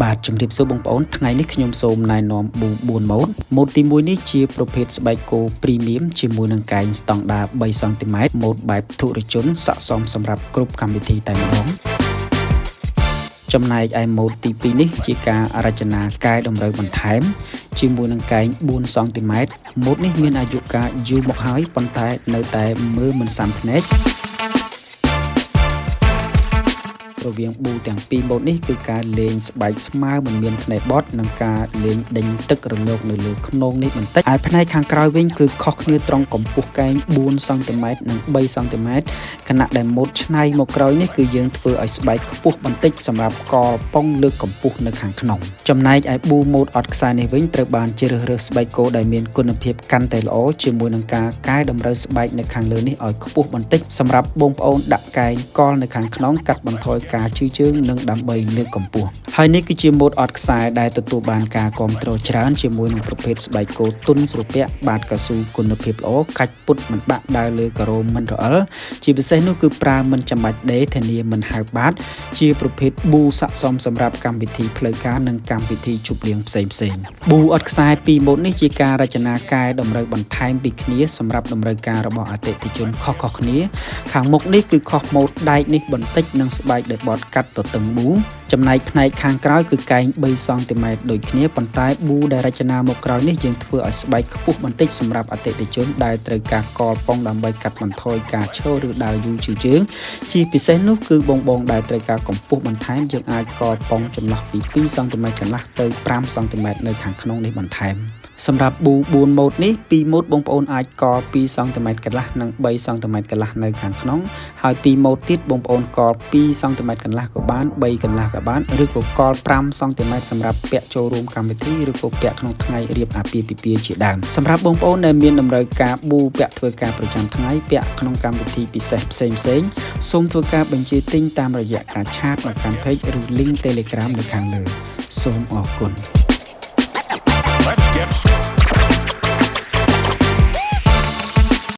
បាទជំរាបសួរបងប្អូនថ្ងៃនេះខ្ញុំសូមណែនាំប៊ូ4ម៉ូតម៉ូតទី1នេះជាប្រភេទស្បែកគោព្រីមៀមជាមួយនឹងកែងស្តង់ដារ3សង់ទីម៉ែត្រម៉ូតបែបធុរជនស័ក្តិសមសម្រាប់គ្រប់កម្មវិធីតែម្ដងចំណែកឯម៉ូតទី2នេះជាការរចនាកែតម្រូវបន្ថែមជាមួយនឹងកែង4សង់ទីម៉ែត្រម៉ូតនេះមានអាយុកាលយូរមកហើយប៉ុន្តែនៅតែមើលមិនសាំភ្នែករវាងប៊ូទាំងពីរម៉ូតនេះគឺការលេងស្បែកស្មើមិនមានផ្នែកបត់និងការលេងដេញទឹករលកនៅលើខ្នងនេះបន្តិចហើយផ្នែកខាងក្រោយវិញគឺខុសគ្នាត្រង់កម្ពស់កែង4សង់ទីម៉ែត្រនិង3សង់ទីម៉ែត្រខណៈដែលម៉ូតឆ្នៃមកក្រោយនេះគឺយើងធ្វើឲ្យស្បែកខ្ពស់បន្តិចសម្រាប់កប៉ុងលើកកម្ពស់នៅខាងក្នុងចំណែកឯប៊ូម៉ូតអត់ខ្សែនេះវិញត្រូវបានជ្រើសរើសស្បែកគោដែលមានគុណភាពកាន់តែល្អជាមួយនឹងការកែតម្រូវស្បែកនៅខាងលើនេះឲ្យខ្ពស់បន្តិចសម្រាប់បងប្អូនដាក់កែងកលនៅខាងក្នុងកាត់បន្ថយការជឿជើងនិងដើម្បីលើកកម្ពស់ហើយនេះគឺជាម៉ូតអត់ខ្សែដែលទទួលបានការគាំទ្រច្រើនជាមួយនឹងប្រភេទស្បែកគោទុនស្រពាក់បាតកៅស៊ូគុណភាពល្អកាច់ពុតមិនបាក់ដើរលើការ៉ូមិនរអិលជាពិសេសនោះគឺប្រើមិនចាំបាច់ដេរធានាមិនហើបបាតជាប្រភេទប៊ូស័ក្តិសមសម្រាប់កម្មវិធីផ្លូវការនិងកម្មវិធីជប់លៀងផ្សេងប៊ូអត់ខ្សែពីរម៉ូតនេះជាការរចនាកែតម្រូវបន្ថែមពីគ្នាសម្រាប់តម្រូវការរបស់អតិថិជនខុសៗគ្នាខាងមុខនេះគឺខុសម៉ូតដែកនេះបន្តិចនិងស្បែកដែលបត់កាត់ទទឹងប៊ូចំណែកផ្នែកខាងក្រោយគឺកែង3សង់ទីម៉ែត្រដូចគ្នាប៉ុន្តែប៊ូដែលរចនាមកក្រោយនេះយើងធ្វើឲ្យស្បែកខ្ពស់បន្តិចសម្រាប់អតិថិជនដែលត្រូវការកលប៉ុងដើម្បីកាត់បន្ថយការឈរឬដើរយូរជើងជាពិសេសនោះគឺបងដែលត្រូវការកម្ពស់បន្ថែមយើងអាចកលប៉ុងចន្លោះពី2សង់ទីម៉ែត្រកន្លះទៅ5សង់ទីម៉ែត្រនៅខាងក្នុងនេះបន្ថែមសម្រាប់ប៊ូ4ម៉ូតនេះ2ម៉ូតបងប្អូនអាចក2សង់ទីម៉ែត្រកន្លះនិង3សង់ទីម៉ែត្រកន្លះនៅខាងក្នុងហើយ2ម៉ូតទៀតបងប្អូនក2សង់ទីម៉ែត្រកន្លះក៏បាន3កន្លះក៏បានឬក៏ក5សង់ទីម៉ែត្រសម្រាប់ពាក់ចូលរួមកម្មវិធីឬក៏ពាក់ក្នុងថ្ងៃរៀបអាពាហ៍ពិពាហ៍ជាដើមសម្រាប់បងប្អូនដែលមានតម្រូវការប៊ូពាក់ធ្វើការប្រចាំថ្ងៃពាក់ក្នុងកម្មវិធីពិសេសផ្សេងសូមធ្វើការបញ្ជាទិញតាមរយៈការឆាតមកកាន់ Page ឬ Link Telegram នៅខាងលើសូមអរគុណ